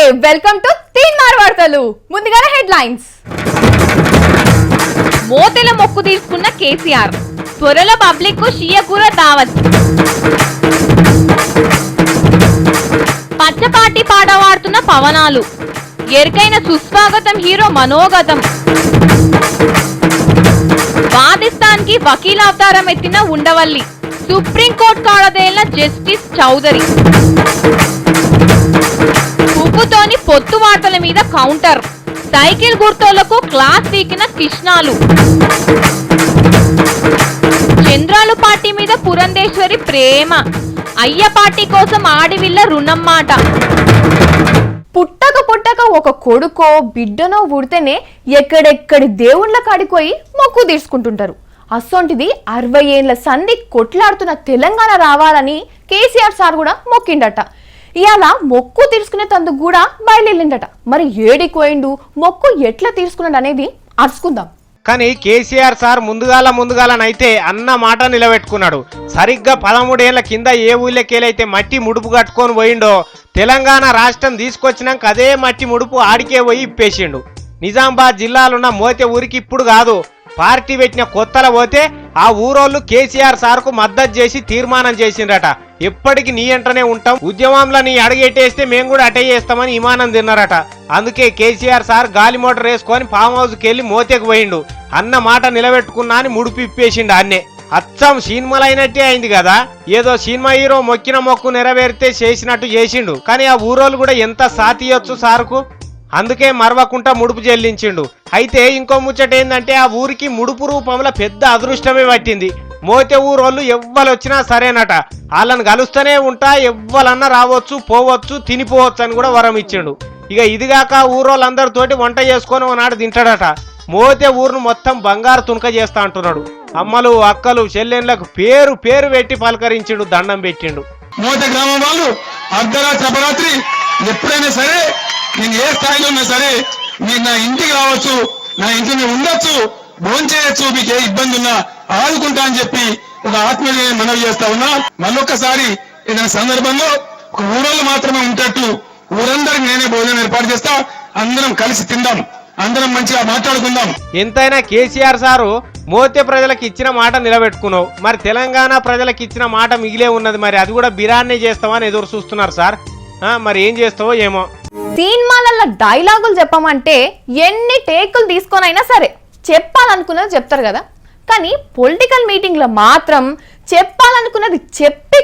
Welcome to Teenmar వార్తలు. ముందుగా headlines. మోతెల మొక్కు తీసుకున్న కేసీఆర్, త్వరలో పబ్లిక్ కు షియకూర దావత్. పచ్చపాటి పాట వాడుతున్న పవనాలు, ఎరుకైన సుస్వాగతం హీరో మనోగతం. పాకిస్తాన్ కి వకీల అవతారం ఎత్తిన ఉండవల్లి, సుప్రీంకోర్టు కాడదేళ్ల జస్టిస్ చౌదరి. ఉప్పుతోని పొత్తు వార్తల మీద కౌంటర్, సైకిల్ గుర్తోళ్లకు క్లాస్ వీకిన కృష్ణాలు. చంద్రాలు పార్టీ మీద పురంధేశ్వరి ప్రేమ, అయ్య పార్టీ కోసం ఆడివిల్ల రుణం మాట. పుట్టక ఒక కొడుకో బిడ్డనో పుడితేనే ఎక్కడెక్కడి దేవుళ్ళ కాడిపోయి మొక్కు తీసుకుంటుంటారు. అసొంటిది 60 ఏళ్ల సంధి కొట్లాడుతున్న తెలంగాణ రావాలని కేసీఆర్ సార్ కూడా మొక్కిండట. ఇవాళ మొక్కు తీర్చుకునే తందుకు కూడా బయలుదేరిండట. మరి ఏడికి పోయిండు, మొక్కు ఎట్లా తీర్చుకున్నాడు అనేది అరుచుకుందాం. కానీ కేసీఆర్ సార్ ముందుగాలనైతే అన్న మాట నిలబెట్టుకున్నాడు. సరిగ్గా 13 ఏళ్ల కింద ఏ ఊళ్ళకెళ్ళైతే మట్టి ముడుపు కట్టుకొని పోయిండో, తెలంగాణ రాష్ట్రం తీసుకొచ్చినాక అదే మట్టి ముడుపు ఆడికే పోయి ఇప్పేసిండు. నిజామాబాద్ జిల్లాలున్న మోతే ఊరికి ఇప్పుడు కాదు, పార్టీ పెట్టిన కొత్తల పోతే ఆ ఊరోళ్ళు కేసీఆర్ సార్కు మద్దతు చేసి తీర్మానం చేసిండ్రట. ఎప్పటికి నీ ఎంటనే ఉంటాం, ఉద్యమంలో నీ అడుగెట్టేస్తే మేము కూడా అటే చేస్తామని ఇమానం తిన్నారట. అందుకే కేసీఆర్ సార్ గాలి మోటార్ వేసుకొని ఫామ్ హౌస్కి వెళ్ళి మోతేకి పోయిండు. అన్న మాట నిలబెట్టుకున్నా అని ముడుపు ఇప్పేసిండు. అన్నే అచ్చం సినిమాలైనట్టే అయింది కదా. ఏదో సినిమా హీరో మొక్కిన మొక్కు నెరవేరితే చేసినట్టు చేసిండు. కానీ ఆ ఊరోళ్ళు కూడా ఎంత సాతియొచ్చు సార్కు, అందుకే మరవకుండా ముడుపు చెల్లించిండు. అయితే ఇంకో ముచ్చట ఏంటంటే ఆ ఊరికి ముడుపు రూపంలో పెద్ద అదృష్టమే పట్టింది. మోతే ఊరోళ్ళు ఎవ్వలొచ్చినా సరేనట, వాళ్ళని కలుస్తూనే ఉంటా, ఎవ్వలన్నా రావచ్చు పోవచ్చు తినిపోవచ్చు అని కూడా వరం ఇచ్చిండు. ఇక ఇదిగాక ఊరోళ్ళందరితోటి వంట చేసుకొని ఒకనాడు తింటాడట. మోతే ఊరును మొత్తం బంగారు తునక చేస్తా అంటున్నాడు. అమ్మలు అక్కలు చెల్లెళ్ళకు పేరు పెట్టి పలకరించిండు, దండం పెట్టిండు. మోతే గ్రామం వాళ్ళు అర్ధరాత్రి అపరాత్రి ఎప్పుడైనా సరే, నేను ఏ స్థాయిలో ఉన్నా సరే మీరు నా ఇంటికి రావచ్చు, నా ఇంటిని ఉండొచ్చు, భోజనం చేయొచ్చు, మీకు ఏ ఇబ్బంది ఉన్నా ఆదుకుంటా అని చెప్పి ఒక ఆత్మీయ మనవి చేస్తా ఉన్నా. మళ్ళొక్కసారి ఏదైనా సందర్భంలో ఒక ఊరోళ్ళు మాత్రమే ఉంటట్టు ఊరందరికి నేనే భోజనం ఏర్పాటు చేస్తా. అందరం కలిసి తిందాం, అందరం మంచిగా మాట్లాడుకుందాం. ఎంతైనా కేసీఆర్ సారు మోతే ప్రజలకు ఇచ్చిన మాట నిలబెట్టుకున్నావు. మరి తెలంగాణ ప్రజలకు ఇచ్చిన మాట మిగిలే ఉన్నది, మరి అది కూడా బిరాన్నే చేస్తామని ఎదురు చూస్తున్నారు సార్. మరి ఏం చేస్తావో ఏమో. సినిమాలలో డైలాగులు చెప్పమంటే ఎన్ని టేకులు తీసుకొనైనా సరే చెప్పాలనుకున్నది చెప్తారు కదా. కానీ పొలిటికల్ మీటింగ్లో మాత్రం చెప్పాలనుకున్నది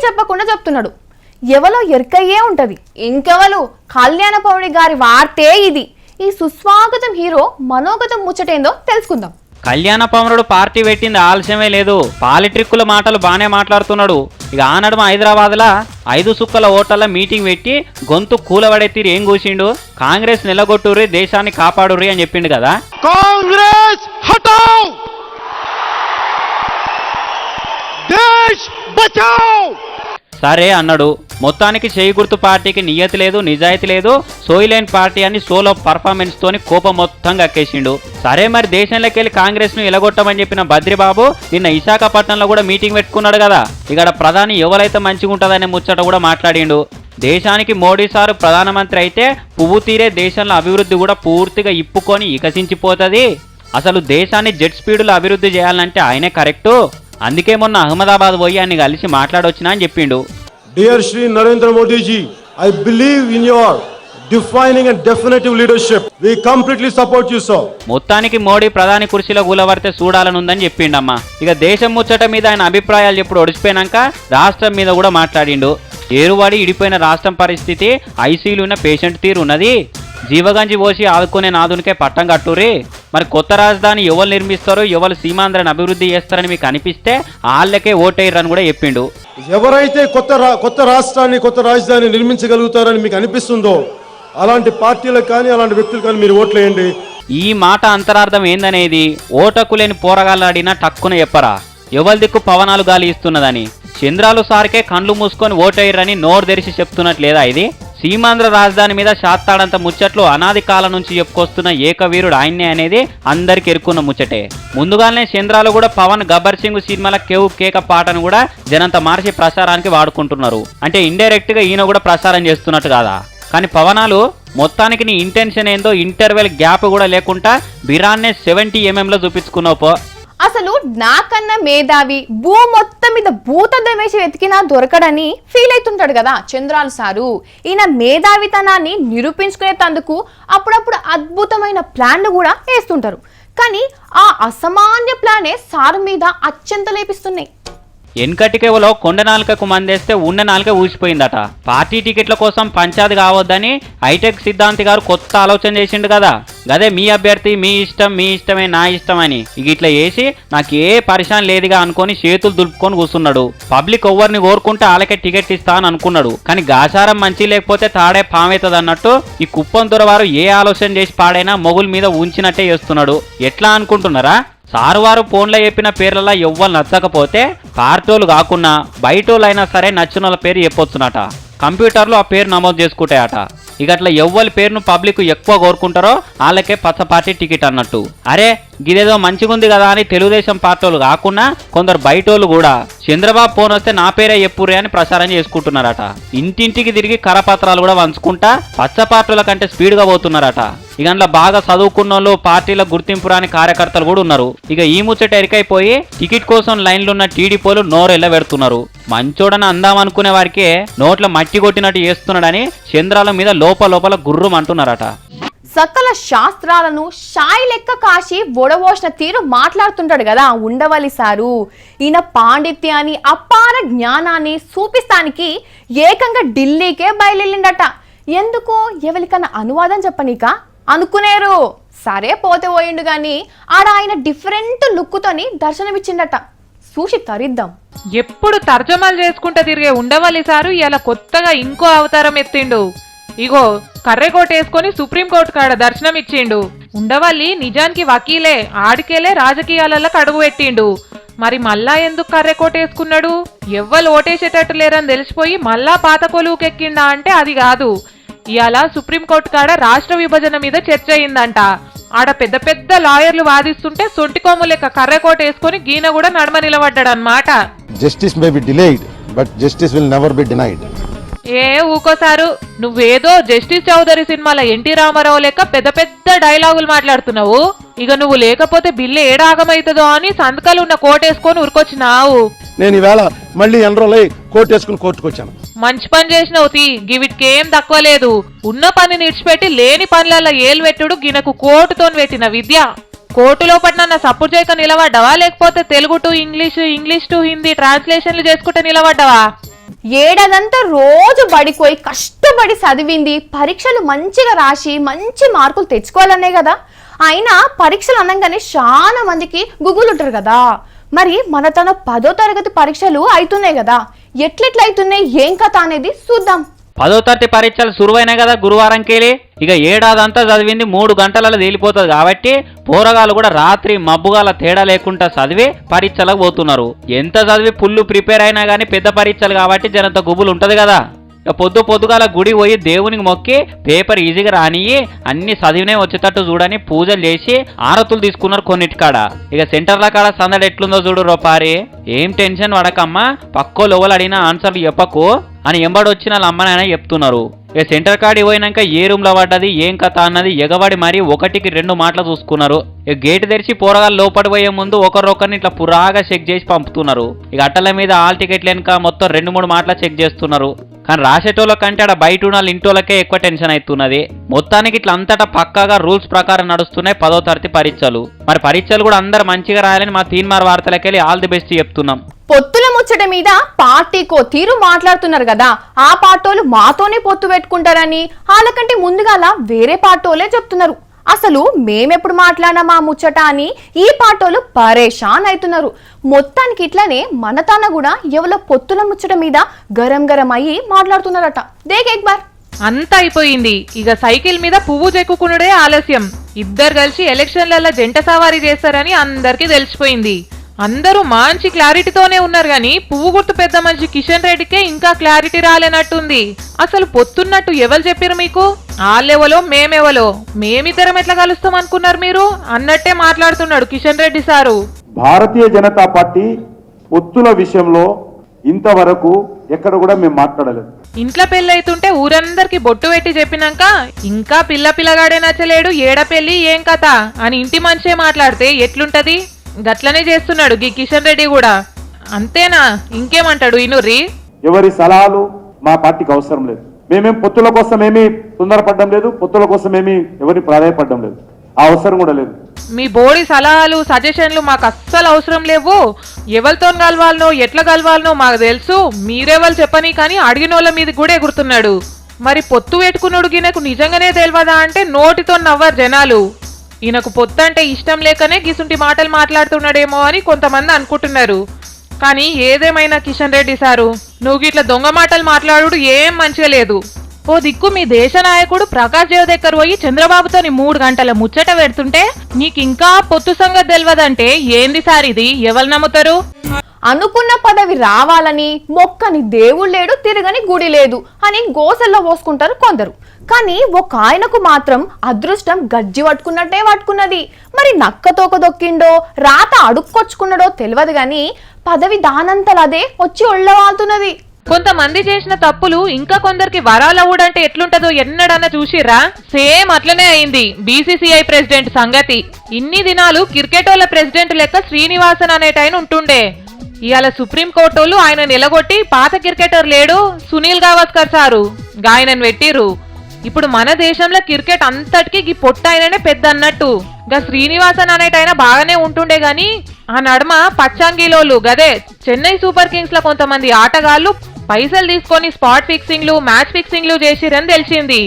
చెప్పకుండా చెప్తున్నాడు. ఎవలో ఎరకయ్యే ఉంటది. ఇంకెవలు కళ్యాణ పౌడి గారి వార్తే ఇది. ఈ సుస్వాగతం హీరో మనోగతం ముచ్చటేందో తెలుసుకుందాం. కళ్యాణ పవనుడు పార్టీ పెట్టింది ఆలస్యమే లేదు. పాలిట్రిక్కుల మాటలు బానే మాట్లాడుతున్నాడు. ఇక ఆనడమ హైదరాబాద్ లా 5 సుక్కల ఓట్ల మీటింగ్ పెట్టి గొంతు కూలబడెత్తిరి ఏం కూసిండు. కాంగ్రెస్ నిలగొట్టుర్రి, దేశాన్ని కాపాడుర్రి అని చెప్పిండు కదా. కాంగ్రెస్ హటావ్, దేశ్ బచావ్. సరే అన్నాడు. మొత్తానికి చేయి గుర్తు పార్టీకి నియతి లేదు, నిజాయితీ లేదు, సోయిలేని పార్టీ అని సోలో పర్ఫార్మెన్స్ తోని కోపం మొత్తం కక్కేసిండు. సరే మరి దేశంలోకి వెళ్ళి కాంగ్రెస్ ను ఎలగొట్టమని చెప్పిన బద్రిబాబు నిన్న విశాఖపట్నంలో కూడా మీటింగ్ పెట్టుకున్నాడు కదా. ఇక్కడ ప్రధాని ఎవరైతే మంచిగా ఉంటుందనే ముచ్చట కూడా మాట్లాడిండు. దేశానికి మోడీ సారు ప్రధానమంత్రి అయితే పువ్వు తీరే దేశంలో అభివృద్ధి కూడా పూర్తిగా ఇప్పుకొని వికసించిపోతుంది. అసలు దేశాన్ని జెట్ స్పీడులో అభివృద్ధి చేయాలంటే ఆయనే కరెక్టు. అందుకే మొన్న అహ్మదాబాద్ పోయి ఆయన కలిసి మాట్లాడొచ్చినా అని చెప్పిండు. Dear Shri Narendra Modi ji, I believe in your defining and definitive leadership. We completely support you, sir. మొత్తానికి మోడీ ప్రధాని కుర్చీలో కూలవర్తే చూడాలనుందని చెప్పిండమ్మా. ఇక దేశం ముచ్చట మీద ఆయన అభిప్రాయాలు ఎప్పుడు ఒడిచిపోయినాక రాష్ట్రం మీద కూడా మాట్లాడిండు. ఏరువాడి ఇడిపోయిన రాష్ట్రం పరిస్థితి, ఐసీయూలో ఉన్న పేషెంట్ తీరు ఉన్నది. జీవగంజి పోసి ఆదుకునే నాదునికే పట్టం కట్టుర్రి. మరి కొత్త రాజధాని ఎవరు నిర్మిస్తారో, ఎవరు సీమాంధ్రని అభివృద్ధి చేస్తారని మీకు అనిపిస్తే వాళ్ళకే ఓటేయరని కూడా చెప్పిండు. ఎవరైతే కొత్త రాష్ట్రాన్ని, కొత్త రాజధాని నిర్మించగలుగుతారని మీకు అనిపిస్తుందో అలాంటి పార్టీలకు కానీ అలాంటి వ్యక్తులు కానీ మీరు ఓట్లేయండి. ఈ మాట అంతరార్థం ఏందనేది ఓటకు లేని పోరగాళ్ళాడినా టక్కున చెప్పరా. ఎవరి దిక్కు పవనాలు గాలి ఇస్తున్నదని చంద్రాలు సార్కే కండ్లు మూసుకొని ఓటేయరని నోరు తెరిచి చెప్తున్నట్లేదా ఇది? సీమాంధ్ర రాజధాని మీద శాతాడంత ముచ్చట్లు అనాది కాలం నుంచి చెప్పుకొస్తున్న ఏకవీరుడు ఆయన్నే అనేది అందరికి ఎరుకున్న ముచ్చటే. ముందుగానే చంద్రాలు కూడా పవన్ గబ్బర్ సింగ్ సినిమాల కేవ్ కేక పాటను కూడా జనంత మార్చి ప్రసారానికి వాడుకుంటున్నారు. అంటే ఇండైరెక్ట్ గా ఈయన కూడా ప్రసారం చేస్తున్నట్టు కాదా? కానీ పవనాలు మొత్తానికి నీ ఇంటెన్షన్ ఏందో ఇంటర్వెల్ గ్యాప్ కూడా లేకుండా బిరాన్నే 70 mm చూపించుకున్నావు పో. అసలు నాకన్నా మేధావి మొత్తం మీద భూతద్దం వేసి వెతికినా దొరకడని ఫీల్ అవుతుంటాడు కదా చంద్రాలు సారు. ఈయన మేధావితనాన్ని నిరూపించుకునేందుకు అప్పుడప్పుడు అద్భుతమైన ప్లాన్లు కూడా వేస్తుంటారు. కానీ ఆ అసామాన్య ప్లానే సారు మీద అత్యంత లేపిస్తున్నాయి. ఎన్కటికేవలో కొండ నాలుకకు మందేస్తే ఉన్న నాలుక ఊసిపోయిందట. పార్టీ టికెట్ల కోసం పంచాయతీ కావద్దని హైటెక్ సిద్ధాంతి గారు కొత్త ఆలోచన చేసిండు కదా. గదే మీ అభ్యర్థి మీ ఇష్టం మీ ఇష్టమే నా ఇష్టం అని ఇట్లా చేసి నాకు ఏ పరిశాన్ లేదుగా అనుకొని చేతులు దులుపుకొని కూర్చున్నాడు. పబ్లిక్ ఎవరిని కోరుకుంటే వాళ్ళకే టికెట్ ఇస్తా అని అనుకున్నాడు. కానీ గాసారం మంచి లేకపోతే తాడే పామవుతుంది అన్నట్టు ఈ కుప్పం దొరవారు ఏ ఆలోచన చేసి పాడైనా మొగుల మీద ఉంచినట్టే చేస్తున్నాడు. ఎట్లా అనుకుంటున్నారా? సారు వారు ఫోన్లో చెప్పిన పేర్లలో ఎవ్వరు నచ్చకపోతే పార్టోలు కాకుండా బయటోళ్ళైనా సరే నచ్చిన వాళ్ళ పేరు చెప్పొచ్చునట. కంప్యూటర్లో ఆ పేరు నమోదు చేసుకుంటాయట. ఇక అట్లా ఎవ్వరి పేరును పబ్లిక్ ఎక్కువ కోరుకుంటారో వాళ్ళకే పచ్చ పార్టీ టికెట్ అన్నట్టు. అరే గిదేదో మంచిగుంది కదా అని తెలుగుదేశం పార్టీలు కాకుండా కొందరు బయటోళ్ళు కూడా చంద్రబాబు ఫోన్ వస్తే నా పేరే చెప్పురే అని ప్రచారం చేసుకుంటున్నారట. ఇంటింటికి తిరిగి కరపత్రాలు కూడా వంచుకుంటా పచ్చ పార్టీల కంటే స్పీడ్గా పోతున్నారట. ఇక అందులో బాగా చదువుకున్న వాళ్ళు పార్టీల గుర్తింపు రాని కార్యకర్తలు కూడా ఉన్నారు. ఇక ఈ ముచ్చట ఎరికైపోయి టికెట్ కోసం లైన్లో ఉన్న టీడీపోలు నోరెళ్ళ పెడుతున్నారు. మంచోడని అందామనుకునే వారికే నోట్ల మట్టి కొట్టినట్టు చేస్తున్నాడని చంద్రాల మీద లోపల గుర్రం అంటున్నారట. సకల శాస్త్రాలను షాయి లెక్క కాశీ వడవోసిన తీరు మాట్లాడుతుంటాడు కదా ఉండవల్లి సారు. ఈయన పాండిత్యాన్ని అపార జ్ఞానాన్ని చూపిస్తానికి ఏకంగా ఢిల్లీకే బయలుదేరిండట. ఎందుకు ఎవరికన్నా అనువాదం చెప్పనీక అనుకునేరు. సరే పోతే పోయిండు గాని ఆడ ఆయన డిఫరెంట్ లుక్తోని దర్శనమిచ్చిండట. చూసి తరిద్దాం. ఎప్పుడు తర్జమాలు చేసుకుంటా తిరిగే ఉండవల్లి సారు ఇలా కొత్తగా ఇంకో అవతారం ఎత్తిండు. ఇగో కర్రెకోటేసుకొని సుప్రీంకోర్టు కాడ దర్శనం ఇచ్చిండు. ఉండవల్లి నిజానికి వకీలే, ఆడికేలే రాజకీయాలలో అడుగు పెట్టిండు. మరి మళ్ళా ఎందుకు కర్రెకోటేసుకున్నాడు? ఎవ్వరు ఓటేసేటట్టు లేరని తెలిసిపోయి మళ్ళా పాత కొలువుకెక్కిండా అంటే అది కాదు. ఇవాళ సుప్రీంకోర్టు కాడ రాష్ట్ర విభజన మీద చర్చ అయిందంట. ఆడ పెద్ద పెద్ద లాయర్లు వాదిస్తుంటే సొంటి కొమ్ము లెక్క కర్రెకోట వేసుకొని గీన కూడా నడమ నిలబడ్డాడు అన్నమాట. Justice may be delayed, but justice will never be denied. ఏ ఊకోసారు నువ్వేదో జస్టిస్ చౌదరి సినిమాలో ఎన్టీ రామారావు లెక్క పెద్ద పెద్ద డైలాగులు మాట్లాడుతున్నావు. ఇక నువ్వు లేకపోతే బిల్లు ఏడాగమవుతుందో అని సంతకాలు ఉన్న కోటేసుకొని ఉరికొచ్చినావు. నేను ఈవేళ మళ్ళీ ఎన్రోల్ అయ్యి కోర్టు వేసుకుని కోర్టుకు వచ్చాను. మంచి పని చేసినావు తీ, గివిటికేం తక్కువ లేదు. ఉన్న పని నిడిచిపెట్టి లేని పనులలో ఏలు పెట్టుడు గినకు కోర్టుతో పెట్టిన విద్య. కోర్టులో పట్టిన సపోర్ట్ చేయక నిలబడ్డావా లేకపోతే Telugu to English to Hindi ట్రాన్స్లేషన్లు చేసుకుంటే నిలబడ్డావా? ఏడాదంతా రోజు బడిపోయి కష్టపడి చదివింది పరీక్షలు మంచిగా రాసి మంచి మార్కులు తెచ్చుకోవాలనే కదా. అయినా పరీక్షలు అనగానే చాలా మందికి గుగులుంటారు కదా. మరి మన తన 10వ తరగతి పరీక్షలు అవుతున్నాయి కదా, ఎట్లెట్లా అవుతున్నాయి ఏం కథ అనేది చూద్దాం. 10వ తరగతి పరీక్షలు సురువైనాయి కదా గురువారంకెళ్ళి. ఇక ఏడాదంతా చదివింది 3 గంటలలో తేలిపోతుంది కాబట్టి పోరగాళ్ళు కూడా రాత్రి మబ్బుగాల తేడా లేకుండా చదివి పరీక్షలకు పోతున్నారు. ఎంత చదివి పుల్లు ప్రిపేర్ అయినా కానీ పెద్ద పరీక్షలు కాబట్టి జనంత గుబులు ఉంటది కదా. ఇక పొద్దుగాల గుడి పోయి దేవునికి మొక్కి పేపర్ ఈజీగా రానియి అన్ని చదివినే వచ్చేటట్టు చూడని పూజలు చేసి ఆరతులు తీసుకున్నారు కొన్నిటికాడ. ఇక సెంటర్ల కాడ సందడి ఎట్లుందో చూడు రోపారి. ఏం టెన్షన్ పడకమ్మా, పక్కోళ్ళు ఎవరు అడిగినా ఆన్సర్లు చెప్పకు అని ఎంబడొచ్చిన వాళ్ళ అమ్మనైనా చెప్తున్నారు. ఇక సెంటర్ కాడి పోయినాక ఏ రూమ్లో పడ్డది ఏం కథ అన్నది ఎగబడి మరీ 1కి 2 మాటలు చూసుకున్నారు. ఇక గేటు తెరిచి పోరగాళ్ళు లోపడి పోయే ముందు ఒకరిని ఇట్లా పురాగా చెక్ చేసి పంపుతున్నారు. ఇక అట్టల మీద ఆల్ టికెట్లు వెనుక మొత్తం 2-3 మాటలు చెక్ చేస్తున్నారు. కానీ రాసేటోళ్ళ కంటే ఆడ బయట ఉన్న ఇంటోళ్ళకే ఎక్కువ టెన్షన్ అవుతున్నది. మొత్తానికి ఇట్లా అంతటా పక్కాగా రూల్స్ ప్రకారం నడుస్తున్నాయి 10వ తరగతి పరీక్షలు. మరి పరీక్షలు కూడా అందరు మంచిగా రాయాలని మా తీన్మార్ వార్తలకెళ్ళి ఆల్ ది బెస్ట్ చెప్తున్నాం. పొత్తుల ముచ్చట మీద పార్టీకో తీరు మాట్లాడుతున్నారు కదా. ఆ పార్టీలు మాతోనే పొత్తు పెట్టుకుంటారని వాళ్ళకంటే ముందుగాల వేరే పార్టీలే చెప్తున్నారు. అసలు మేమెప్పుడు మాట్లాడినా మా ముచ్చట అని ఈ పార్టీలు పరేషాన్ అవుతున్నారు. మొత్తానికి ఇట్లానే మన తాన కూడా ఎవరో పొత్తుల ముచ్చట మీద గరం అయ్యి మాట్లాడుతున్నారట. దేక్ బార్ అంత అయిపోయింది. ఇక సైకిల్ మీద పువ్వు చెక్కుకునుడే ఆలస్యం. ఇద్దరు కలిసి ఎలక్షన్లలో జంట సవారీ చేస్తారని అందరికీ తెలిసిపోయింది. అందరూ మంచి క్లారిటీతోనే ఉన్నారు గాని పువ్వు గుర్తు పెద్ద మనిషి కిషన్ రెడ్డికే ఇంకా క్లారిటీ రాలేనట్టుంది. అసలు పొత్తున్నట్టు ఎవరు చెప్పారు మీకు? వాళ్ళెవలో మేమెవలో, మేమిద్దరం ఎట్లా కలుస్తాం అనుకున్నారు మీరు అన్నట్టే మాట్లాడుతున్నాడు కిషన్ రెడ్డి సారు. భారతీయ జనతా పార్టీ పొత్తుల విషయంలో ఇంతవరకు ఎక్కడ కూడా మేము మాట్లాడలేదు. ఇంట్లో పెళ్ళైతుంటే ఊరందరికి బొట్టు పెట్టి చెప్పినాక ఇంకా పిల్లగాడే నచ్చలేడు, ఏడ పెళ్లి ఏం కథ అని ఇంటి మనిషే మాట్లాడితే ఎట్లుంటది? గట్లనే చేస్తున్నాడు గీ కిషన్ రెడ్డి కూడా. అంతేనా? ఇంకేమంటాడు ఇనుర్రి? ఎవరి సలహాలు మా పార్టీకి అవసరం లేదు. మేమేం పొత్తుల కోసం ఏమీ తొందరపడ్డం లేదు, పొత్తుల కోసం ఏమీ ఎవరిని ప్రాధాయపడ్డం లేదు, ఆ అవసరం కూడా లేదు. మీ బోడి సలహాలు సజెషన్లు మాకు అస్సలు అవసరం లేవు. ఎవరితో కలవాలనో ఎట్లా కలవాలనో మాకు తెలుసు, మీరెవరు చెప్పని కానీ అడిగిన వాళ్ళ మీద కూడా ఎగురుతున్నాడు. మరి పొత్తు పెట్టుకున్నాడు ఈయనకు నిజంగానే తెలియదా అంటే నోటితో నవ్వరు జనాలు. ఈయనకు పొత్తు అంటే ఇష్టం లేకనే గిసుంటి మాటలు మాట్లాడుతున్నాడేమో అని కొంతమంది అనుకుంటున్నారు. కానీ ఏదేమైనా కిషన్ రెడ్డి సారు, నువ్వు ఇట్లా దొంగ మాటలు మాట్లాడు ఏం మంచిగా లేదు. ఓ దిక్కు మీ దేశ నాయకుడు ప్రకాష్ జవదేకర్ పోయి చంద్రబాబుతోని 3 గంటల ముచ్చట పెడుతుంటే నీకింకా పొత్తు సంగతి తెలియదంటే ఏంది సార్ ఇది? ఎవరు నమ్ముతారు? అనుకున్న పదవి రావాలని మొక్కని దేవుడు లేడు, తిరగని గుడి లేదు అని గోసల్లో పోసుకుంటారు కొందరు. కానీ ఒక ఆయనకు మాత్రం అదృష్టం గజ్జి పట్టుకున్నట్టే పట్టుకున్నది. మరి నక్కతోక దొక్కిండో రాత అడుక్కొచ్చుకున్నాడో తెలియదు గాని పదవి దానంతలదే వచ్చి ఒళ్ళవాళ్తున్నది. కొంతమంది చేసిన తప్పులు ఇంకా కొందరికి వరాలవుడంటే ఎట్లుంటదో ఎన్నడన్నా చూసిర్రా? సేమ్ అట్లనే అయింది బీసీసీఐ ప్రెసిడెంట్ సంగతి. ఇన్ని దినాలు క్రికెటోళ్ల ప్రెసిడెంట్ లెక్క శ్రీనివాసన్ అనేటాయన ఉంటుండే. ఇవాళ సుప్రీంకోర్టోళ్ళు ఆయన నిలగొట్టి పాత క్రికెటర్ లేడు సునీల్ గవాస్కర్ సారు గాయనని పెట్టిరు. ఇప్పుడు మన దేశంలో క్రికెట్ అంతటికి ఈ పొట్టాయననే పెద్ద అన్నట్టు. గా శ్రీనివాసన్ అనేటాయన బాగానే ఉంటుండే గాని ఆ నడుమ పచ్చాంగిలోళ్ళు గదే చెన్నై సూపర్ కింగ్స్ లో కొంతమంది ఆటగాళ్లు పైసలు తీసుకొని స్పాట్ ఫిక్సింగ్లు మ్యాచ్ ఫిక్సింగ్లు చేసిరని తెలిసింది.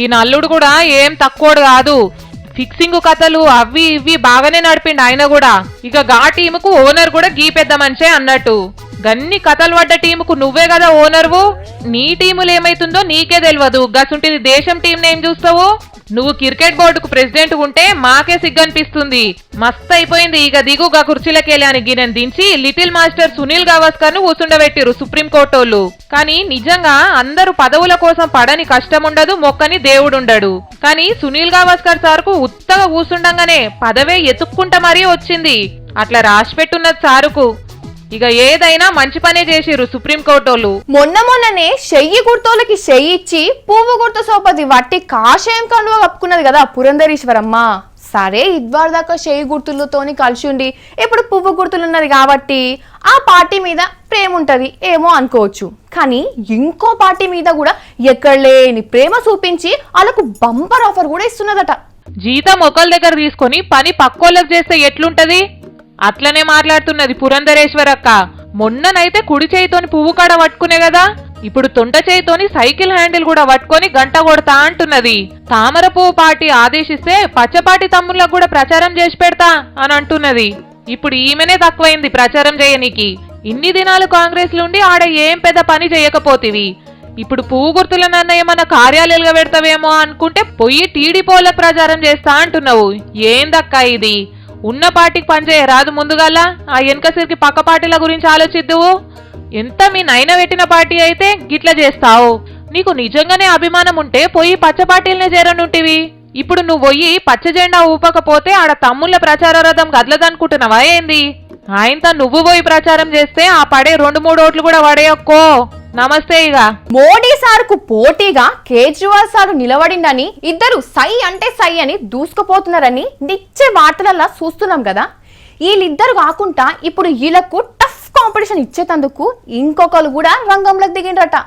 ఈ నల్లుడు కూడా ఏం తక్కువడు కాదు, ఫిక్సింగ్ కథలు అవి ఇవి బాగానే నడిపిండు ఆయన కూడా. ఇక గా టీముకు ఓనర్ కూడా గీ పెద్ద మనిషే అన్నట్టు. గన్ని కథలు పడ్డ టీముకు నువ్వే కదా ఓనర్వు, నీ టీములు ఏమైతుందో నీకే తెలియదు. గసుంటిది దేశం టీం నేం చూస్తావు? నువ్వు క్రికెట్ బోర్డుకు ప్రెసిడెంట్ ఉంటే మాకే సిగ్గనిపిస్తుంది. మస్త్ అయిపోయింది. ఇక దిగుగా కుర్చీలకెళ్ళి అని గినెని దించి లిటిల్ మాస్టర్ సునీల్ గవాస్కర్ ను కూర్చుండబెట్టిరు సుప్రీంకోర్టోళ్ళు. కానీ నిజంగా అందరూ పదవుల కోసం పడని కష్టం ఉండదు, మొక్కని దేవుడుండడు. కానీ సునీల్ గవాస్కర్ సార్కు ఉత్తగా కూర్చుండగానే పదవే ఎత్తుక్కుంటా మరీ వచ్చింది. అట్లా రాసిపెట్టున్నది సారుకు. ఇక ఏదైనా మంచి పనే చేసిరు సుప్రీంకోర్టోళ్ళు. మొన్ననే చెయ్యి గుర్తోళ్ళకి చెయ్యి ఇచ్చి పువ్వు గుర్తు సోపతి వట్టి కాషాయం కండువ కప్పుకున్నది కదా పురంధరేశ్వరమ్మ. సరే ఇద్వారు దాకా చెయ్యి గుర్తులతోని కలిసి ఉండి ఇప్పుడు పువ్వు గుర్తులున్నది కాబట్టి ఆ పార్టీ మీద ప్రేమ ఉంటది ఏమో అనుకోవచ్చు. కానీ ఇంకో పార్టీ మీద కూడా ఎక్కడ లేని ప్రేమ చూపించి వాళ్ళకు బంపర్ ఆఫర్ కూడా ఇస్తున్నదట. జీతం ఒకళ్ళ దగ్గర తీసుకొని పని పక్కోళ్ళకి చేస్తే ఎట్లుంటది? అట్లనే మాట్లాడుతున్నది పురంధరేశ్వరక్క. మొన్ననైతే కుడి చేయితోని పువ్వు కాడ పట్టుకునే కదా, ఇప్పుడు తొంట చేయితోని సైకిల్ హ్యాండిల్ కూడా పట్టుకొని గంట కొడతా అంటున్నది. తామర పువ్వు పార్టీ ఆదేశిస్తే పచ్చపాటి తమ్ముళ్ళకు కూడా ప్రచారం చేసి పెడతా అని అంటున్నది. ఇప్పుడు ఈమెనే తక్కువైంది ప్రచారం చేయనీకి. ఇన్ని దినాలు కాంగ్రెస్ నుండి ఆడ ఏం పెద్ద పని చేయకపోతివి, ఇప్పుడు పువ్వు గుర్తులనన్న ఏమన్నా కార్యాలయాలుగా పెడతావేమో అనుకుంటే పొయ్యి టీడీపోలకు ప్రచారం చేస్తా అంటున్నావు. ఏందక్కా ఇది? ఉన్న పార్టీకి పనిచేయ రాదు ముందుగాల ఆ వెనకసిరికి పక్క పార్టీల గురించి ఆలోచిద్దువు. ఎంత మీ నైన పెట్టిన పార్టీ అయితే గిట్లా చేస్తావు? నీకు నిజంగానే అభిమానం ఉంటే పోయి పచ్చ పార్టీలనే చేరనుంటివి. ఇప్పుడు నువ్వు పోయి పచ్చ జెండా ఊపకపోతే ఆడ తమ్ముళ్ళ ప్రచార రథం గదలదనుకుంటున్నావా ఏంది? ఆయనతో నువ్వు పోయి ప్రచారం చేస్తే ఆ పడే 2-3 ఓట్లు కూడా పడేయక్కో. నమస్తే. ఇక మోడీ సార్కు పోటీగా కేజ్రీవాల్ సార్ నిలబడిండని ఇద్దరు సై అంటే సై అని దూసుకుపోతున్నారని నిచ్చే వార్తలల్లా చూస్తున్నాం కదా. వీళ్ళిద్దరు కాకుండా ఇప్పుడు వీళ్ళకు టఫ్ కాంపిటీషన్ ఇచ్చేటందుకు ఇంకొకరు కూడా రంగంలోకి దిగిండ్రట.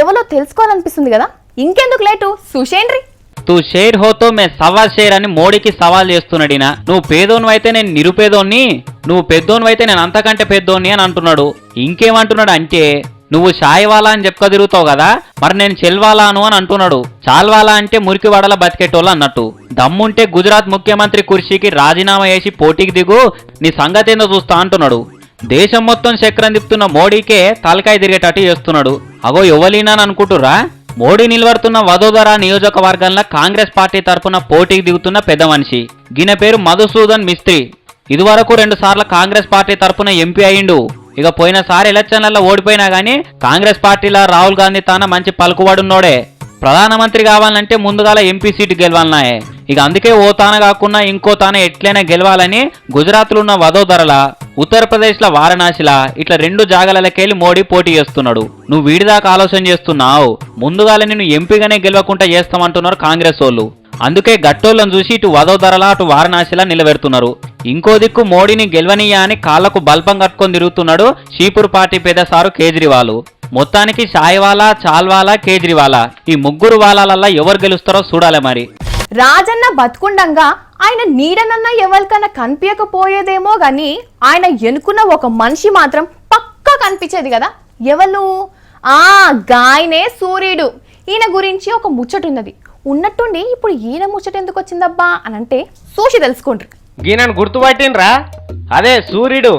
ఎవరో తెలుసుకోవాలనిపిస్తుంది కదా, ఇంకెందుకు లేటు చూసేయండి. తూ షేర్ హోతో మే సవా షేర్ అని మోడీకి సవాల్ చేస్తున్నాడినా. నువ్వు పేదోను అయితే నేను నిరుపేదోన్ని, నువ్వు పెద్దోను అయితే నేను అంతకంటే పెద్దోన్ని అని అంటున్నాడు. ఇంకేమంటున్నాడు అంటే నువ్వు షాయివాలా అని చెప్పుక తిరుగుతావు కదా, మరి నేను చెల్వాలాను అని అంటున్నాడు. చాల్వాలా అంటే మురికి వాడల బతికేటోళ్ళు అన్నట్టు. దమ్ముంటే గుజరాత్ ముఖ్యమంత్రి కుర్చీకి రాజీనామా చేసి పోటీకి దిగు, నీ సంగతి ఏందో చూస్తా అంటున్నాడు. దేశం మొత్తం చక్రం తిప్పుతున్న మోడీకే తలకాయ తిరిగేటట్టు చేస్తున్నాడు. అగో ఎవలీనా అని అనుకుంటురా? మోడీ నిలబడుతున్న వదోదరా నియోజకవర్గంలో కాంగ్రెస్ పార్టీ తరఫున పోటీకి దిగుతున్న పెద్ద మనిషి. గిన పేరు మధుసూదన్ మిస్త్రీ. ఇదివరకు 2 సార్లు కాంగ్రెస్ పార్టీ తరఫున ఎంపీ అయిండు. ఇక పోయినసారి ఎలక్షన్లలో ఓడిపోయినా గానీ కాంగ్రెస్ పార్టీలో రాహుల్ గాంధీ తాన మంచి పలుకుబడున్నోడే. ప్రధానమంత్రి కావాలంటే ముందుగాల ఎంపీ సీటు గెలవాలన్నాయే. ఇక అందుకే ఓ తాన కాకుండా ఇంకో తాన ఎట్లయినా గెలవాలని గుజరాత్లో ఉన్న వదోదరల, ఉత్తరప్రదేశ్ల వారణాసిలా ఇట్లా 2 జాగాలకెళ్ళి మోడీ పోటీ చేస్తున్నాడు. నువ్వు వీడిదాకా ఆలోచన చేస్తున్నావు, ముందుగాల నిన్ను ఎంపీగానే గెలవకుండా చేస్తామంటున్నారు కాంగ్రెస్ వాళ్ళు. అందుకే గట్టోళ్ళను చూసి ఇటు వదోదరలా అటు వారణాసిలా నిలబెడుతున్నారు. ఇంకో దిక్కు మోడీని గెలవనీయా అని కాళ్లకు బల్పం కట్టుకొని తిరుగుతున్నాడు షీపూర్ పార్టీ పెద్దసారు కేజ్రీవాల్. మొత్తానికి సాయివాలా, చాల్వాలా, కేజ్రీవాలా ఈ 3 వాలాలల్లా ఎవరు గెలుస్తారో చూడాలి మరి. రాజన్న బతుకుండంగా ఆయన నీడనన్న ఎవరికన్నా కనిపించకపోయేదేమో గాని ఆయన ఎన్నుకున్న ఒక మనిషి మాత్రం పక్కా కనిపించేది కదా. ఎవరు? గాయనే సూర్యుడు. ఈయన గురించి ఒక ముచ్చట ఉన్నట్టుండి ఇప్పుడు ఈయన ముచ్చట ఎందుకు వచ్చిందబ్బా అనంటే చూసి తెలుసుకోండి. గీనను గుర్తుపట్టినరా? అదే సూర్యుడు.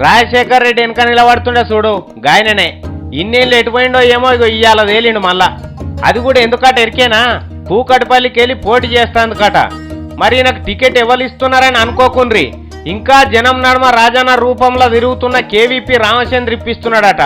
రాజశేఖర్ రెడ్డి వెనక నిలబడుతుండే చూడు, గాయననే. ఇన్నేళ్ళు ఎటుపోయిండో ఏమో ఇగో ఇయ్యాల తేలిండు మళ్ళా. అది కూడా ఎందుకట ఎరికేనా? కూకట్పల్లికి వెళ్ళి పోటీ చేస్తాందుకట. మరి నాకు టికెట్ ఎవరు ఇస్తున్నారని అనుకోకుండ్రి. ఇంకా జనం నడుమ రాజన్న రూపంలో తిరుగుతున్న కేవీపీ రామచంద్ర ఇప్పిస్తున్నాడట.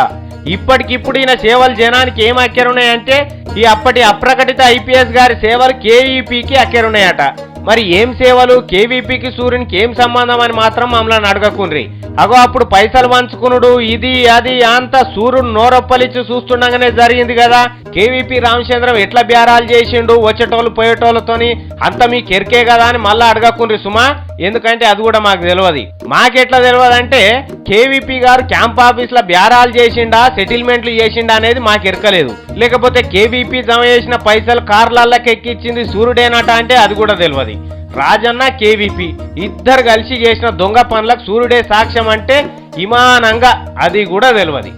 ఇప్పటికిప్పుడు ఈయన సేవలు జనానికి ఏం అక్కరున్నాయంటే ఈ అప్పటి అప్రకటిత ఐపీఎస్ గారి సేవలు కేవీపీకి అక్కరున్నాయట. మరి ఏం సేవలు, కేవీపీకి సూర్యునికి ఏం సంబంధం అని మాత్రం మమ్మల్ని అడగకుండ్రి. అగో అప్పుడు పైసలు పంచుకునుడు ఇది అది అంతా సూర్యుడు నోరొప్పలిచ్చి చూస్తుండగానే జరిగింది కదా. కేవీపీ రామచంద్రం ఎట్లా బేరాలు చేసిండు వచ్చేటోళ్ళు పోయేటోళ్ళతోని అంత మీకు ఎరికే కదా అని మళ్ళా అడగకుండ్రి సుమా. ఎందుకంటే అది కూడా మాకు తెలియదు. మాకెట్లా తెలియదు అంటే కేవీపీ గారు క్యాంప్ ఆఫీస్ లో బేరాలు చేసిండా, సెటిల్మెంట్లు చేసిండా అనేది మాకు ఎరకలేదు. లేకపోతే కేవీపీ జమ చేసిన పైసలు కార్లకి ఎక్కిచ్చింది సూర్యుడేనట అంటే అది కూడా తెలియదు. రాజన్న, కేవీపీ ఇద్దరు కలిసి చేసిన దొంగ పనులకు సూర్యుడే సాక్ష్యం అంటే ఇమానంగా అది కూడా తెలియదు.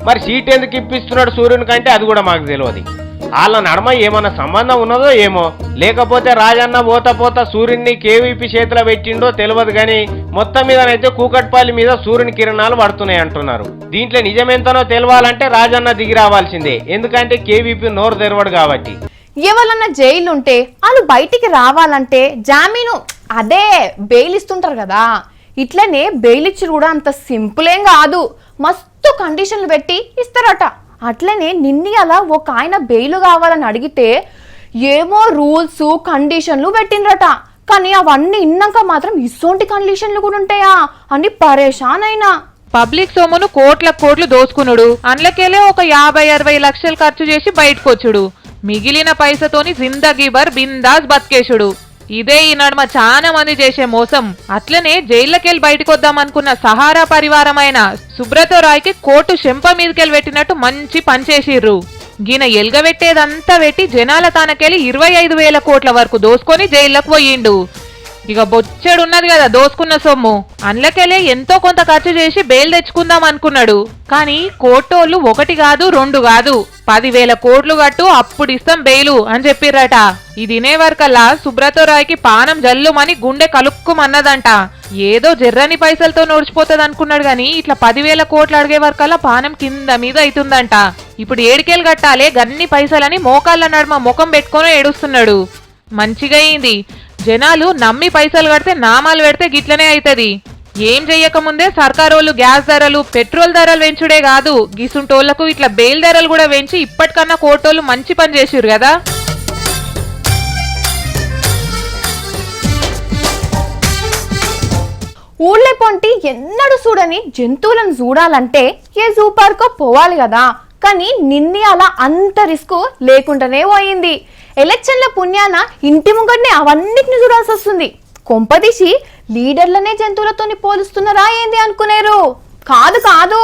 మరి సీట్ ఎందుకు ఇప్పిస్తున్నాడు సూర్యుని కంటే అది కూడా మాకు తెలియదు. వాళ్ళ నడమ ఏమన్నా సంబంధం ఉన్నదో ఏమో, లేకపోతే రాజన్న పోత సూర్యుడిని కేవీపీ చేతిలో పెట్టిండో తెలియదు. కానీ మొత్తం మీదనైతే కూకట్పల్లి మీద సూర్యుని కిరణాలు పడుతున్నాయి అంటున్నారు. దీంట్లో నిజమెంతనో తెలవాలంటే రాజన్న దిగి రావాల్సిందే. ఎందుకంటే కేవీపీ నోరు తెరవడు కాబట్టి. ఎవరన్నా జైలు ఉంటే వాళ్ళు బయటికి రావాలంటే జామీను అదే బెయిల్ ఇస్తుంటారు కదా. ఇట్లనే బెయిల్ ఇచ్చి కూడా అంత సింపుల్ ఏం కాదు, మస్తు కండిషన్లు పెట్టి ఇస్తారట. అట్లనే నిన్ని అలా ఒక ఆయన బెయిల్ కావాలని అడిగితే ఏమో రూల్స్ కండిషన్లు పెట్టిండ్రట. కానీ అవన్నీ ఇన్నాక మాత్రం ఇసోంటి కండిషన్లు కూడా ఉంటాయా అని పరేషాన్ అయినా. పబ్లిక్ సొమ్మును కోట్లు దోసుకునుడు, అందులోకెళ్ళే ఒక 50-60 లక్షలు ఖర్చు చేసి బయటకు వచ్చుడు, మిగిలిన పైసతోని జిందగీ భర్ బిందాస్ బతికేశుడు. ఇదే ఈ నడుమ చాలా మంది చేసే మోసం. అట్లనే జైళ్ళకెళ్ళి బయటకు వద్దామనుకున్న సహారా పరివారమైన సుబ్రతో రాయ్కి కోర్టు చెంప మీదకెళ్ళి పెట్టినట్టు మంచి పనిచేసిర్రు. గీన ఎల్గబెట్టేదంతా పెట్టి జనాల తానకెళ్ళి 25,000 కోట్ల వరకు దోసుకొని జైళ్ళకు పోయిండు. ఇక బొచ్చెడున్నది కదా దోసుకున్న సొమ్ము, అందులోకెళ్ళే ఎంతో కొంత ఖర్చు చేసి బెయిల్ తెచ్చుకుందాం అనుకున్నాడు. కానీ కోర్టోళ్ళు 1 కాదు 2 కాదు 10,000 కోట్లు కట్టు అప్పుడు ఇస్తాం బెయిలు అని చెప్పిర్రట. ఇది వినే వరకల్లా సుబ్రతో రాయ్కి పానం జల్లుమని గుండె కలుక్కుమన్నదంట. ఏదో జర్రని పైసలతో నడిచిపోతుంది అనుకున్నాడు గాని ఇట్లా 10,000 కోట్లు అడిగే వరకల్లా పానం కింద మీద అవుతుందంట. ఇప్పుడు ఏడికేలు కట్టాలే గన్ని పైసలని మోకాళ్ళ నడుమ ముఖం పెట్టుకొని ఏడుస్తున్నాడు. మంచిగా అయింది, జనాలు నమ్మి పైసలు కడితే నామాలు పెడితే గిట్లనే అవుతుంది. ఏం చెయ్యకముందే సర్కారోళ్ళు గ్యాస్ ధరలు, పెట్రోల్ ధరలు పెంచుడే కాదు గిసుంటోళ్లకు ఇట్లా బెయిల్ ధరలు కూడా పెంచి ఇప్పటికన్నా కోర్టోళ్ళు మంచి పని చేసిర్రు కదా. ఊళ్ళే పొంటి ఎన్నడూ చూడని జంతువులను చూడాలంటే ఏ జూ పార్కో పోవాలి కదా. కానీ నిన్ని అలా అంత రిస్క్ లేకుండానే పోయింది. ఎలక్షన్ల పుణ్యాన ఇంటి ముంగడిని అవన్నిటిని చూడాల్సి వస్తుంది. కొంపదీసి లీడర్లనే జంతువులతోని పోలుస్తున్నారా ఏంది అనుకునేరు? కాదు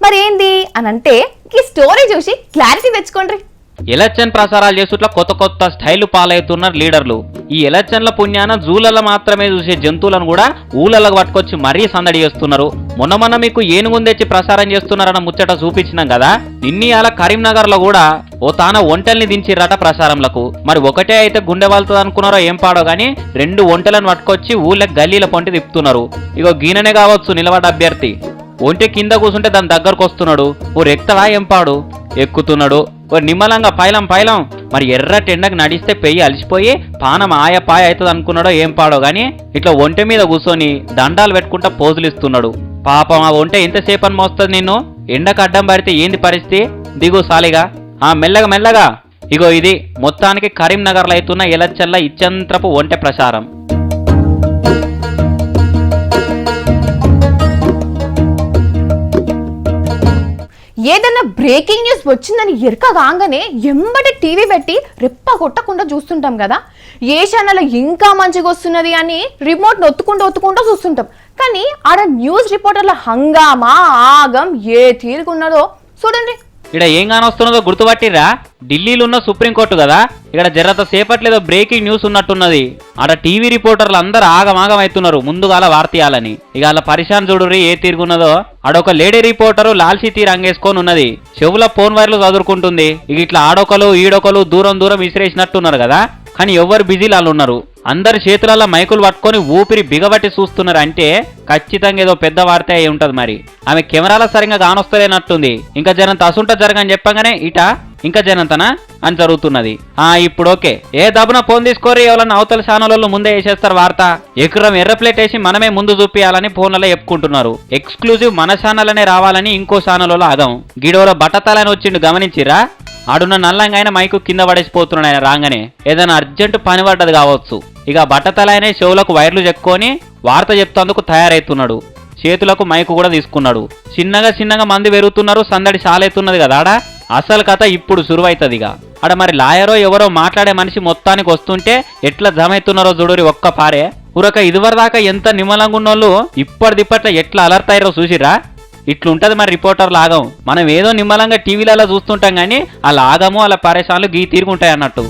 మరేంది అనంటే ఈ స్టోరీ చూసి క్లారిటీ తెచ్చుకోండి. ఎలక్షన్ ప్రసారాలు చేస్తుట్లా కొత్త స్టైల్ పాలవుతున్నారు లీడర్లు. ఈ ఎలక్షన్ల పుణ్యాన జూలలో మాత్రమే చూసే జంతువులను కూడా ఊళ్ళకు పట్టుకొచ్చి మరీ సందడి చేస్తున్నారు. మొన్న మీకు ఏనుగుందెచ్చి ప్రసారం చేస్తున్నారన్న ముచ్చట చూపించినాం కదా. నిన్నీ అలా కరీంనగర్ లో కూడా ఓ తాన ఒంటల్ని దించిర్రట ప్రసారంలకు. మరి ఒకటే అయితే గుండె వాళ్తుంది అనుకున్నారో ఏం పాడో గానీ 2 ఒంటలను పట్టుకొచ్చి ఊళ్ళకి గల్లీల పొంటి తిప్పుతున్నారు. ఇగో గీననే కావచ్చు నిలబడ్డ అభ్యర్థి. ఒంటె కింద కూర్చుంటే దాని దగ్గరకు వస్తున్నాడు. ఓ రెక్తలా ఎంపాడు ఎక్కుతున్నాడు. ఓ నిమ్మలంగా పైలం మరి ఎర్రటి ఎండకు నడిస్తే పెయ్యి అలిసిపోయి పానం ఆయపాయ అవుతుంది అనుకున్నాడో ఏం పాడో గాని ఇట్లా ఒంటె మీద కూర్చొని దండాలు పెట్టుకుంటా పోజులు ఇస్తున్నాడు. పాపం ఆ ఒంటె ఎంతసేపు అని మోస్తుంది నిన్ను? ఎండకు అడ్డం పడితే ఏంది పరిస్థితి? దిగు సాలిగా మెల్లగా ఇగో ఇది మొత్తానికి కరీంనగర్లో అవుతున్న ఎలచ్చల్ల ఇచ్చంత్రపు ఒంటె ప్రచారం. ఏదన్నా బ్రేకింగ్ న్యూస్ వచ్చిందని ఎరక కాగానే ఎంబటి టీవీ పెట్టి రెప్ప కొట్టకుండా చూస్తుంటాం కదా. ఏ ఛానల్ ఇంకా మంచిగా వస్తున్నది అని రిమోట్ ఒత్తుకుంటూ చూస్తుంటాం. కానీ ఆడ న్యూస్ రిపోర్టర్ల హంగామా ఆగం ఏ తీరుకున్నదో చూడండి. ఇక్కడ ఏం కానొస్తున్నదో గుర్తుపట్టిరా? ఢిల్లీలో ఉన్న సుప్రీంకోర్టు కదా, ఇక్కడ జర్రత సేపట్లేదో బ్రేకింగ్ న్యూస్ ఉన్నట్టున్నది. ఆడ టీవీ రిపోర్టర్లు అందరు ఆగమాగం అవుతున్నారు ముందుగాల వార్తీయాలని. ఇక అలా పరిశాన్ చూడుర్రి ఏ తీరుగున్నదో. ఆడొక లేడీ రిపోర్టరు లాల్సీ తీరు అంగేసుకొని ఉన్నది, చెవుల ఫోన్ వైర్లు చదువుకుంటుంది. ఇక ఇట్లా ఆడొకలు ఈడొకలు దూరం విసిరేసినట్టున్నారు కదా. కానీ ఎవరు బిజీలు వాళ్ళు ఉన్నారు. అందరి చేతులలో మైకులు పట్టుకొని ఊపిరి బిగబట్టి చూస్తున్నారు. అంటే ఖచ్చితంగా ఏదో పెద్ద వార్త అయి ఉంటది. మరి ఆమె కెమెరాల సరిగా కానొస్తలేనట్టుంది. ఇంకా జనంత అసుంట జరగని చెప్పగానే ఇట ఇంకా జనంతనా అని జరుగుతున్నది. ఇప్పుడు ఓకే, ఏ దబున ఫోన్ తీసుకోరి, ఎవరన్నా అవతల ఛానల్లో ముందే వేసేస్తారు వార్త. ఎకరం ఎర్ర ప్లేట్ వేసి మనమే ముందు చూపియాలని ఫోన్లలో చెప్పుకుంటున్నారు. ఎక్స్క్లూజివ్ మన ఛానల్ అనే రావాలని ఇంకో ఛానల్లో ఆగం. గిడోలో బట్టతలని వచ్చిండు గమనించిరా? ఆడున్న నల్లంగా ఆయన మైకు కింద పడేసిపోతున్నాడు. ఆయన రాగానే ఏదైనా అర్జెంటు పని పడ్డది కావచ్చు. ఇక బట్టతలైన చెవులకు వైర్లు చెక్కుకొని వార్త చెప్తేందుకు తయారైతున్నాడు. చేతులకు మైకు కూడా తీసుకున్నాడు. చిన్నగా మంది పెరుగుతున్నారు. సందడి చాలైతున్నది కదా ఆడ. అసలు కథ ఇప్పుడు సురువైతుంది. ఆడ మరి లాయరో ఎవరో మాట్లాడే మనిషి మొత్తానికి వస్తుంటే ఎట్లా జమైతున్నారో చూడరి ఒక్క పారే. ఉరక ఇదివరదాకా ఎంత నిమ్మలంగా ఉన్నోళ్ళు ఇప్పటిదిప్పట్ల ఎట్లా అలర్ట్ అయ్యారో చూసిరా? ఇట్లుంటది మరి రిపోర్టర్లు ఆగం. మనం ఏదో నిమ్మలంగా టీవీలలో చూస్తుంటాం కానీ అలా ఆగము అలా పరేషాన్లు గీ తీరుగుంటాయి అన్నట్టు.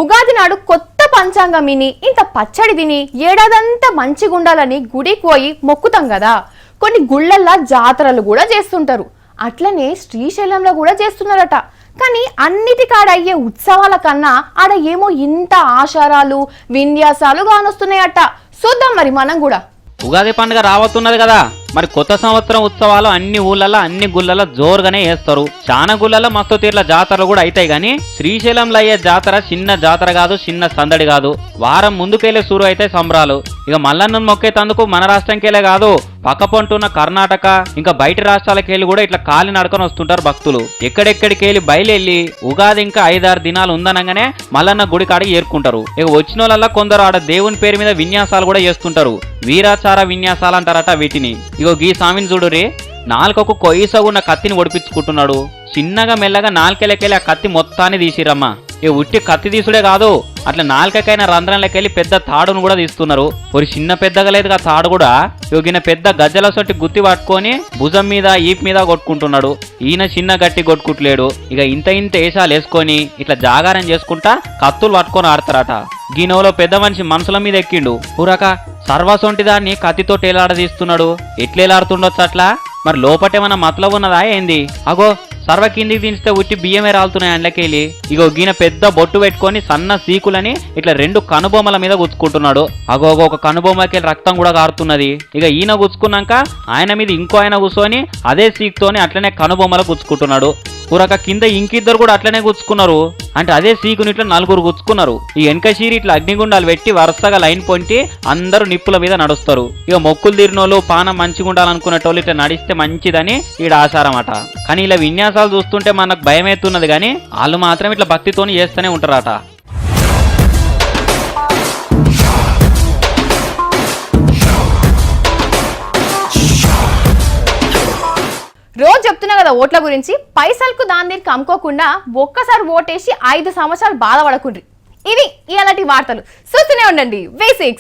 ఉగాది నాడు కొత్త పంచాంగం విని ఇంత పచ్చడి తిని ఏడాదంతా మంచిగుండాలని గుడికి పోయి మొక్కుతాం కదా. కొన్ని గుళ్ళల్లో జాతరలు కూడా చేస్తుంటారు. అట్లనే శ్రీశైలంలో కూడా చేస్తున్నారట. కానీ అన్నిటికాడ అయ్యే ఉత్సవాల కన్నా ఆడ ఏమో ఇంత ఆచారాలు విన్యాసాలు కానొస్తున్నాయట. చూద్దాం మరి మనం కూడా. ఉగాది పండుగ రాబోతున్నది కదా, మరి కొత్త సంవత్సరం ఉత్సవాలు అన్ని ఊళ్ళల్లో అన్ని గుళ్ళల్లో జోరుగానే చేస్తారు. చాలా గుళ్ళల్లో మస్తు తీర్ల జాతరలు కూడా అవుతాయి. కానీ శ్రీశైలంలో అయ్యే జాతర చిన్న జాతర కాదు, చిన్న సందడి కాదు. వారం ముందుకెళ్లే సూరు అయితే సంబరాలు. ఇక మల్లన్న మొక్కేతందుకు మన రాష్ట్రంకెళ్ళే కాదు, పక్కపొంటున్న కర్ణాటక ఇంకా బయట రాష్ట్రాలకెళ్ళి కూడా ఇట్లా కాలి నడుకొని వస్తుంటారు భక్తులు. ఎక్కడెక్కడికెళ్ళి బయలుదేరి ఉగాది ఇంకా 5-6 దినాలు ఉందనగానే మల్లన్న గుడి కాడికి ఏరుకుంటారు. ఇక వచ్చిన వాళ్ళ కొందరు ఆడ దేవుని పేరు మీద విన్యాసాలు కూడా చేస్తుంటారు. వీరాచార విన్యాసాలు అంటారట వీటిని. ఇగో గీ స్వామిని చూడురి, నాలుకకు కొయ్యసగున్న కత్తిని ఒడిపించుకుంటున్నాడు. చిన్నగా మెల్లగా నాలుకెళ్ళకెళ్ళి ఆ కత్తి మొత్తాన్ని తీసిరమ్మా. ఇక ఉట్టి కత్తి తీసుడే కాదు, అట్లా నాలుకకైనా రంధ్రంలోకెళ్ళి పెద్ద తాడును కూడా తీస్తున్నారు. ఒక చిన్న పెద్దగా లేదు ఆ తాడు కూడా. యోగిన పెద్ద గజ్జల సొట్టి గుత్తి పట్టుకొని భుజం మీద ఈప్ మీద కొట్టుకుంటున్నాడు. ఈయన చిన్న గట్టి కొట్టుకుంటలేడు. ఇక ఇంత వేషాలు వేసుకొని ఇట్లా జాగారం చేసుకుంటా కత్తులు పట్టుకొని ఆడతారట. గినోలో పెద్ద మనిషి మనసుల మీద ఎక్కిండు. ఊరక సర్వసొంటి దాన్ని కత్తితో టేలాడదీస్తున్నాడు. ఎట్లేలాడుతుండొచ్చు అట్లా? మరి లోపటేమన్నా మతలబు ఉన్నదా ఏంది? అగో సర్వ కిందికి దించితే ఉట్టి బియ్యమే రాలుతున్నాయి అండ్లకెళ్ళి. ఇగో గీన పెద్ద బొట్టు పెట్టుకొని సన్న సీకులని ఇట్లా 2 కనుబొమ్మల మీద గుచ్చుకుంటున్నాడు. అగో ఒక కనుబొమ్మకెళ్ళి రక్తం కూడా కారుతున్నది. ఇక ఈయన గుచ్చుకున్నాక ఆయన మీద ఇంకో ఆయన కూర్చొని అదే సీకుతోని అట్లనే కనుబొమ్మలు గుచ్చుకుంటున్నాడు. ఊరక కింద ఇంకిద్దరు కూడా అట్లనే గుచ్చుకున్నారు. అంటే అదే సీకుని ఇట్లా 4 గుచ్చుకున్నారు. ఈ వెనక చీరి ఇట్లా అగ్నిగుండాలు పెట్టి వరుసగా లైన్ పొంటి అందరూ నిప్పుల మీద నడుస్తారు. ఇక మొక్కులు తీరినోళ్ళు పానం మంచిగా ఉండాలనుకునేటోళ్ళు ఇట్లా నడిస్తే మంచిదని ఈడ ఆచారం అట. కానీ ఇలా విన్యాసాలు చూస్తుంటే మనకు భయమవుతున్నది. కానీ వాళ్ళు మాత్రం ఇట్లా భక్తితోని చేస్తూనే ఉంటారట. రోజు చెప్తున్నా కదా ఓట్ల గురించి. పైసలకు దాని దీనికి అమ్ముకోకుండా ఒక్కసారి ఓటేసి 5 సంవత్సరాలు బాధపడకుండ్రి. ఇది ఇలాంటి వార్తలు చూస్తూనే ఉండండి V6.